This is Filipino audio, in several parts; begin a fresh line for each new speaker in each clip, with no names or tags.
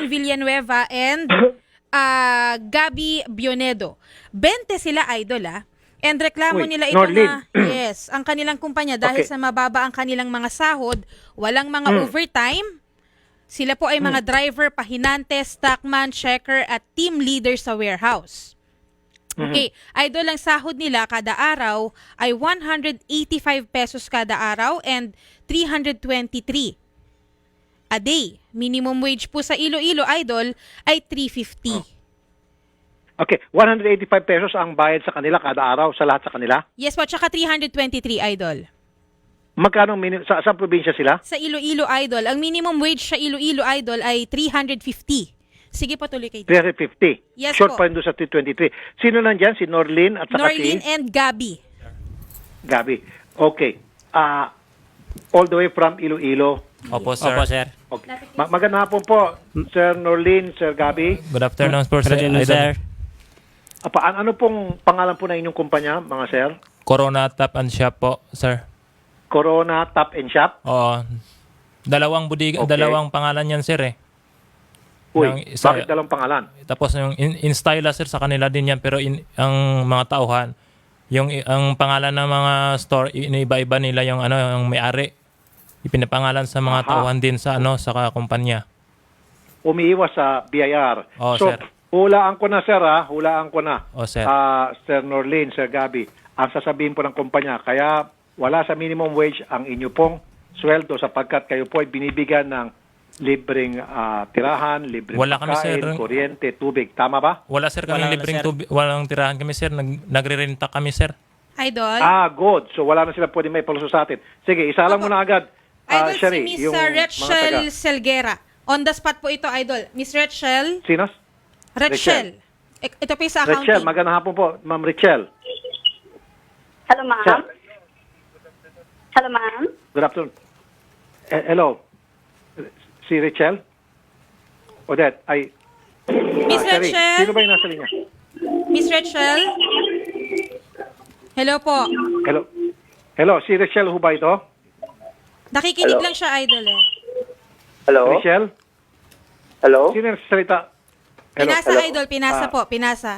Norlene Villanueva and Gabby Bionedo. 20 sila, idol, And reklamo
Uy,
nila ito
Norlene.
na, yes, ang kanilang kumpanya dahil
Okay.
sa mababa ang kanilang mga sahod, walang mga overtime. Sila po ay mga driver, pahinante, stockman, checker at team leader sa warehouse. Okay, idol, ang sahod nila kada araw ay 185 pesos kada araw and 323 a day. Minimum wage po sa Iloilo, idol, ay 350.
Okay, 185 pesos ang bayad sa kanila kada araw sa lahat sa kanila.
Yes po, tsaka 323, idol.
Magkano sa saan probinsya sila?
Sa Iloilo, idol, ang minimum wage sa Iloilo, idol, ay 350. Sige po, tuloy kayo.
350.
Yes
Short
po.
pa rin doon sa 223. Sino nandyan? Si Norlene at saka
Norlene
si
and Gabby.
Gabi. Okay. All the way from Iloilo.
Opo, sir.
Opo, sir.
Okay. Magandang hapon po, Sir Norlene, Sir Gabi.
Good afternoon, po, sir.
Good afternoon, sir.
Ano pong pangalan po na inyong kumpanya, mga sir?
Corona Top and Shop po, sir.
Corona Top and Shop?
Oo. Dalawang budiga,
Okay.
dalawang pangalan yan, sir,
Uy,
Yung isa-
bakit dalawang pangalan?
Tapos yung in-style, sir, sa kanila din yan. Pero ang mga tauhan, ang pangalan ng mga store, iniiba-iba nila yung yung may-ari. Ipinapangalan sa mga
Aha.
tauhan din sa sa kumpanya.
Umiiwas sa BIR.
Oo,
So,
sir.
hulaan ko na, sir, hulaan ko na.
Oo, sir.
Sir Norlene, Sir Gabi, ang sasabihin po ng kumpanya, kaya wala sa minimum wage ang inyo pong sweldo sapagkat kayo po ay binibigyan ng libreng tirahan, libreng
Wala kami,
pagkain,
sir.
kuryente, tubig. Tama ba?
Wala, sir, kami
Wala,
libreng
sir.
tubig. Walang tirahan kami, sir. Nagre-renta kami, sir.
Idol.
Good. So, wala na sila pwede may paluso sa atin. Sige, isa lang
Opo.
muna agad.
Idol,
Shari,
si Miss
yung mga
Rachel
taga-
Selguera. On the spot po ito, idol. Miss Rachel.
Sino?
Rachel. Ito po yung sa accounting.
Rachel, magandang hapon po. Ma'am Rachel.
Hello, ma'am.
Sir.
Hello, ma'am.
Good afternoon. Hello. Si Rachel? Odette,
Miss
Shari,
Rachel.
sino ba yung nasa linya?
Miss Rachel. Hello po.
Hello. Hello, si Rachel ho ba ito?
Nakikinig
Hello.
lang siya, idol,
Hello.
Rachel?
Hello.
Sino yung nagsasalita? Hello.
Pinasa,
Hello.
idol. Pinasa po. Pinasa.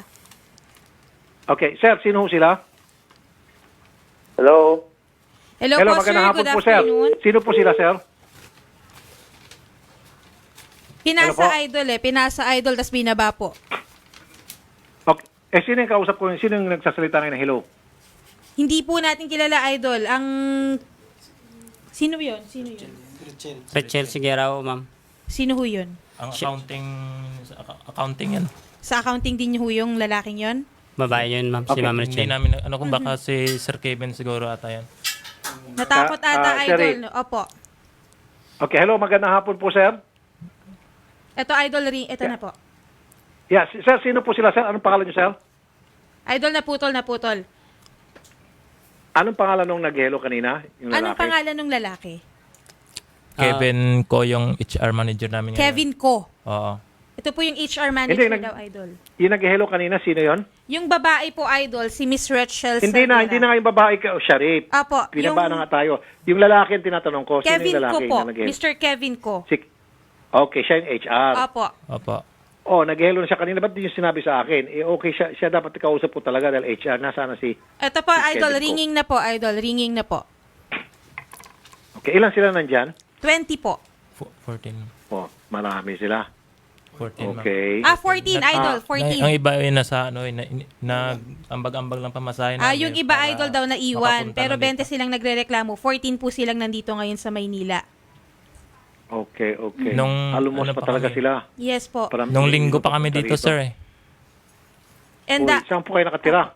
Okay, sir, sino ho sila?
Hello.
Hello,
Hello,
po, sir.
magandang hapon
Good
po, sir.
afternoon.
Sino po sila, sir?
Pinasa,
Hello po.
idol, Pinasa, idol, tas binaba po.
Okay. Sino yung kausap ko? Sino yung nagsasalita ngayon na hello?
Hindi po natin kilala, idol. Ang... Sino yun? Sino yun?
Rachel Sigurao, ma'am.
Sino ho yun?
Ang accounting yan.
Sa accounting din ho yung lalaking yon?
Babae yun, ma'am. Si
Okay.
Ma'am
Hindi
Rachel.
namin, kung baka si Sir Kevin siguro ata yan.
Natakot ata,
Sherry.
idol. No? Opo.
Okay, hello, magandang hapon po, sir.
Ito, idol, ito na po.
Yeah, sir, sino po sila, sir? Anong pangalan niyo, sir?
Idol, naputol, naputol.
Anong pangalan nung nag-hello kanina? Yung lalaki?
Anong pangalan ng lalaki?
Kevin ko yung HR manager namin. ngayon.
Kevin Ko.
Oo.
Ito po yung HR manager
Hindi,
daw, idol.
Yung nag-hello kanina, sino yon?
Yung babae po, idol, si Miss Rachel
Hindi na nga yung babae ka, Sharif.
Apo,
Pinaba
yung
na nga tayo. Yung lalaki ang tinatanong ko, sino
Kevin
yung lalaki
Ko po.
na nag-hello?
Mr. Kevin Ko.
Okay, siya yung HR.
Apo.
Opo.
Oh, nag-hello na siya kanina. Ba't di yung sinabi sa akin? Okay, siya dapat kausap po talaga dahil HR. Nasaan na si...
Ito po,
Si
idol,
Kevin Ko.
ringing na po, idol. Ringing na po.
Okay, ilan sila nandyan?
20 po.
14.
Oh, marami sila.
14, ma'am.
Okay.
14, idol,
Ang
14.
iba ay nasa ambag-ambag lang pamasahe namin.
Yung iba,
para
idol, daw na iwan.
makapunta
Pero
na dito.
20 silang nagre-reklamo. 14 po silang nandito ngayon sa Maynila.
Okay.
Nung-
Alumos
ano
pa
pa
talaga
kami?
sila.
Yes po.
Nung linggo pa kami dito, sir.
And
Uy, saan po kayo nakatira?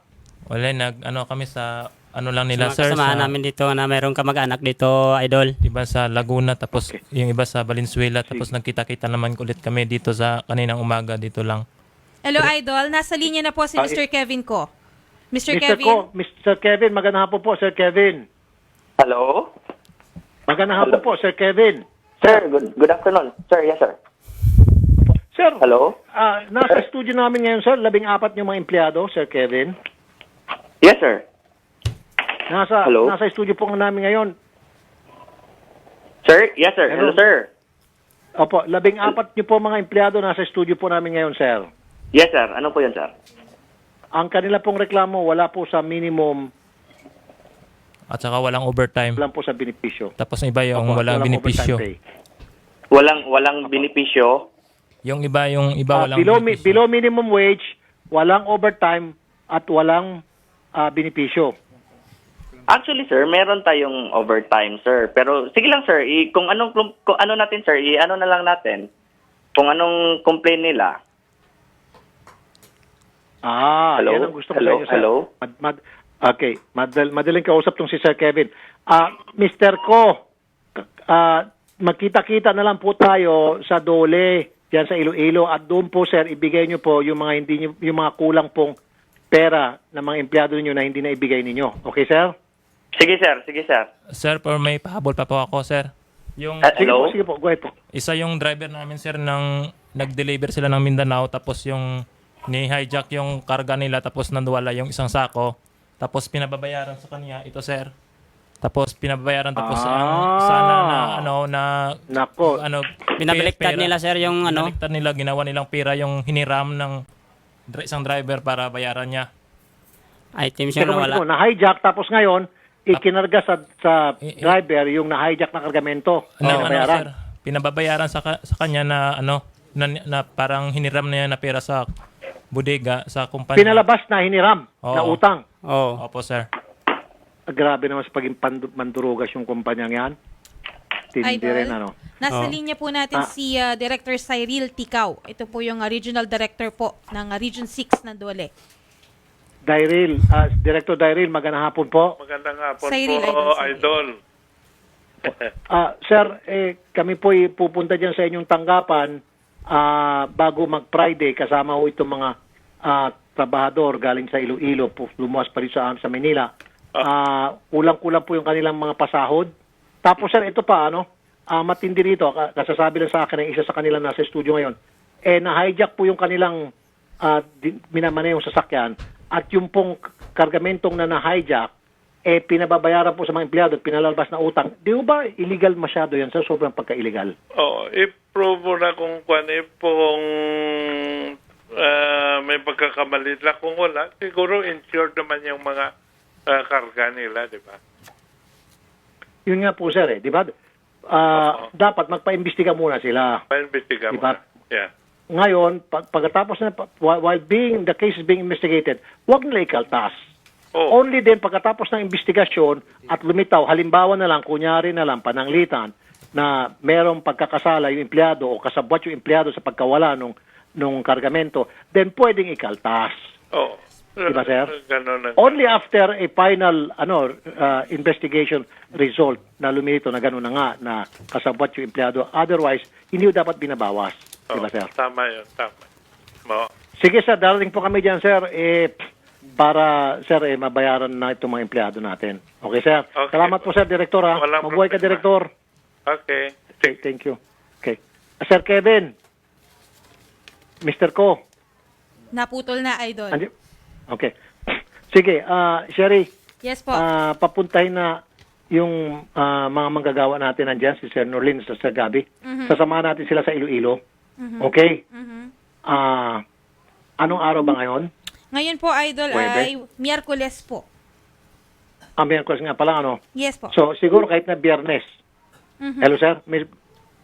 Wala, kami sa lang nila, sir.
Kasamahan
Sa,
namin dito na mayroong kamag-anak dito, idol.
iba sa Laguna, tapos
Okay.
yung iba sa Valenzuela, tapos nagkita-kita naman ulit kami dito sa kaninang umaga, dito lang.
hello, idol. Nasa linya na po si Mr. Kevin Ko. Mr. Kevin.
Mr. Kevin, magandang hapon po, Sir Kevin.
Hello.
Magandang hapon po, Sir Kevin.
Sir, good afternoon. Sir, yes, sir.
Sir,
Hello.
nasa studio namin ngayon, sir. 14 yung mga empleyado, Sir Kevin.
Yes, sir. Hello?
Nasa studio po namin ngayon.
Sir, yes, sir.
Hello.
Hello, sir.
Opo, 14 niyo po mga empleyado nasa studio po namin ngayon, sir.
Yes, sir. Ano po yun, sir?
Ang kanila pong reklamo, wala po sa minimum,
At saka walang overtime.
wala po sa benepisyo.
Tapos yung iba yung
Opo,
walang benepisyo.
overtime pay.
Walang benepisyo.
Yung iba walang benepisyo.
Below minimum wage, walang overtime, at walang benepisyo.
Actually, sir, meron tayong overtime, sir. Pero sige lang, sir, kung ano natin, sir, ano na lang natin. Kung anong complaint nila. Hello?
Yan ang gusto ko
Hello?
sa inyo, sir.
Hello?
Okay, madaling kausap tong si Sir Kevin. Mr. Ko, magkita-kita na lang po tayo sa Dole, diyan sa Iloilo, at doon po, sir, ibigay niyo po yung mga yung mga kulang pong pera ng mga empleyado niyo na hindi na ibigay ninyo. Okay, sir?
Sige, sir. Sige, sir.
Sir, pero may pahabol pa po ako, sir. Yung
Hello?
Sige po, go ahead po.
isa yung driver namin, sir, nag-deliver sila ng Mindanao, tapos yung ni-hijack yung karga nila, tapos nanduwala yung isang sako, tapos pinababayaran sa kanya, ito, sir. Tapos pinababayaran, tapos sana
Nako.
Binabaliktad nila, sir, yung ano.
Binabaliktad nila, ginawa nilang pira yung hiniram ng isang driver para bayaran niya.
Items yung nawala.
Na-hijack, tapos ngayon, ikinarga sa driver yung na-hijack na kargamento.
Sir, pinababayaran sa kanya na parang hiniram na yan na pera sa bodega, sa kumpanya.
Pinalabas na hiniram na
Oo.
utang.
Oo.
Opo, sir.
Grabe naman sa paging mandurugas yung kumpanyang yan. Tindi rin, ano.
Nasa linya po natin si Director Cyril Ticao. Ito po yung Regional Director po ng Region 6 ng Dole.
Dairil, Director Dairil, magandang hapon po.
Magandang hapon
Cyril,
po,
Idol.
Sir, kami po pupunta dyan sa inyong tanggapan bago mag-Friday, kasama ho itong mga trabahador galing sa Iloilo, lumuwas pa rin sa Manila. Kulang-kulang po yung kanilang mga pasahod. Tapos, sir, ito pa, matindi rito, kasasabi lang sa akin ng isa sa kanila nasa studio ngayon, na-hijack po yung kanilang minamanayong sasakyan, at yung pong kargamentong na-hijack, pinababayaran po sa mga empleyado at pinalalabas na utang. Di ba illegal masyado yan, sir? Sobrang pagka-illegal.
Oo, i-prove mo na kung may pagkakamali lang. Kung wala, siguro insured naman yung mga karga nila, di ba?
Yun nga po, sir, di ba? Dapat magpa-imbestiga muna sila.
Pa-investiga mo
Diba?
na. Yeah.
Ngayon, pagkatapos na, while the case is being investigated, huwag nila ikaltas.
Oh.
Only then, pagkatapos ng investigasyon at lumitaw, halimbawa na lang, kunyari na lang, pananglitan, na merong pagkakasala yung empleyado o kasabwat yung empleyado sa pagkawala nung kargamento, then pwedeng ikaltas.
Oo.
Diba, sir?
Ganun na.
Only after a final investigation result na lumito na gano'n na nga na kasabwat yung empleyado. Otherwise, hindi yung dapat binabawas. Diba, sir?
Tama yun, tama. Oo.
Sige, sir. Darating po kami dyan, sir. Para, sir, mabayaran na itong mga empleyado natin. Okay, sir?
Okay.
Salamat po, sir, Direktor.
Walang
Mabuhay ka,
problema.
Direktor.
Okay.
Okay, thank you. Okay. Sir Kevin. Mr. Ko.
Naputol na, Idol.
Okay. Sige, Sherry.
Yes po.
Papuntahin na yung mga manggagawa natin nandyan, si Sir Norlin sa Sir Gabi. Sasamahan natin sila sa Iloilo. Okay? Anong araw ba ngayon?
Ngayon po, Idol,
Huwebes?
ay Miyerkules po.
Miyerkules nga pala,
Yes po.
So, siguro kahit na Biyernes. Hello, sir?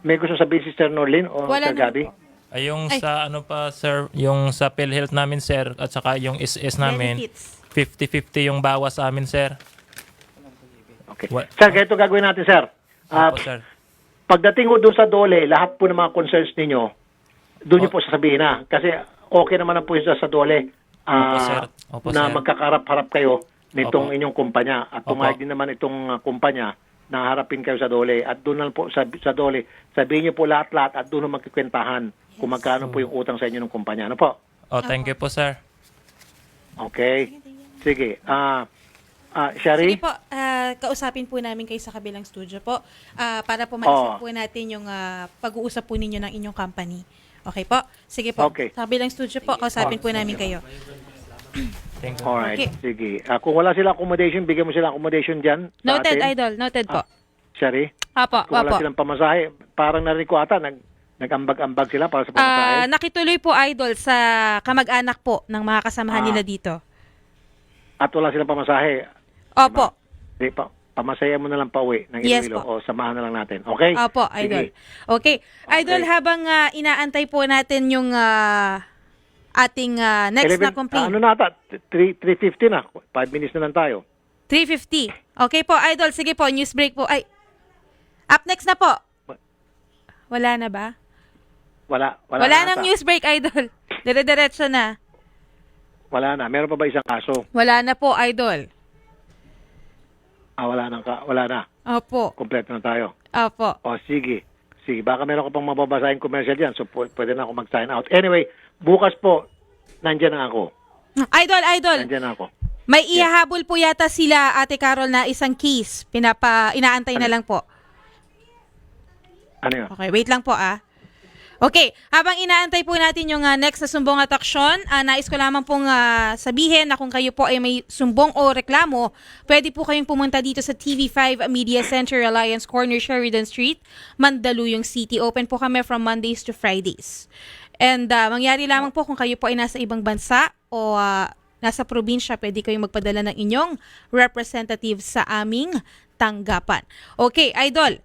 May gusto sabihin si Sir Norlin o
Wala
Sir
na
Gabi?
po.
Ay, yung sa sir, yung sa PhilHealth namin, sir, at saka yung SS namin,
Benefits.
50-50 yung bawas sa amin, sir.
Okay. Sir, ganito gagawin natin, sir.
Opo, sir.
Pagdating ko doon sa Dole, lahat po ng mga concerns ninyo, doon niyo po sasabihin na. Kasi okay naman na po yung sa Dole
Opo, sir. Opo,
na
sir.
magkakarap-harap kayo nitong
Opo.
inyong kumpanya. At
Opo.
pumayag din naman itong kumpanya na harapin kayo sa Dole. At doon lang po sa Dole, sabihin niyo po lahat-lahat at doon na magkikwentahan kung magkano po yung utang sa inyo ng kumpanya. Ano po?
Oh, thank you po, sir.
Okay. Sige. Shari?
Sige po, kausapin po namin kayo sa kabilang studio po para po maisip po natin yung pag-uusap po ninyo ng inyong company. Okay po? Sige po.
Okay.
Sa kabilang studio po, kausapin po namin kayo.
Thank you.
Alright.
Okay.
Sige. Kung wala sila accommodation, bigyan mo sila accommodation dyan. sa
Noted,
atin.
Idol. Noted po.
Shari?
Apo,
Kung wala
apo.
silang pamasahe, parang narinig ko ata, Nag-ambag-ambag sila para sa pamasahe?
Nakituloy po, Idol, sa kamag-anak po ng mga kasamahan nila dito.
At wala silang pamasahe?
Opo.
Di pa, pamasaya mo na lang pauwi ng
Yes
Iloilo
po.
o samahan na lang natin. Okay?
Opo,
Sige.
Idol. Okay. Idol, habang inaantay po natin yung ating next na
11,
complaint.
ano na ata? 3:50 na. 5 minutes na lang tayo.
3:50. Okay po, Idol. Sige po, news break po. Ay, up next na po. Wala na ba?
Wala
Wala
na
nang
ata.
news break, Idol. Dire-diretso na.
Wala na. Meron pa ba isang kaso?
Wala na po, Idol.
Wala na.
Opo.
Kompleto na tayo.
Opo.
O, sige. Sige, baka meron ko pang mababasahing commercial dyan. So, pwede na ako mag-sign out. Anyway, bukas po, nandyan na ako.
Idol.
Nandyan na ako.
May ihahabol po yata sila, Ate Carol, na isang case. Inaantay na lang po.
Ano yun?
Okay, wait lang po Okay, habang inaantay po natin yung next na sumbong at aksyon, nais ko lamang pong sabihin na kung kayo po ay may sumbong o reklamo, pwede po kayong pumunta dito sa TV5 Media Center, Alliance Corner, Sheridan Street, Mandaluyong City. Open po kami from Mondays to Fridays. And mangyari lamang po kung kayo po ay nasa ibang bansa o nasa probinsya, pwede kayong magpadala ng inyong representative sa aming tanggapan. Okay, Idol.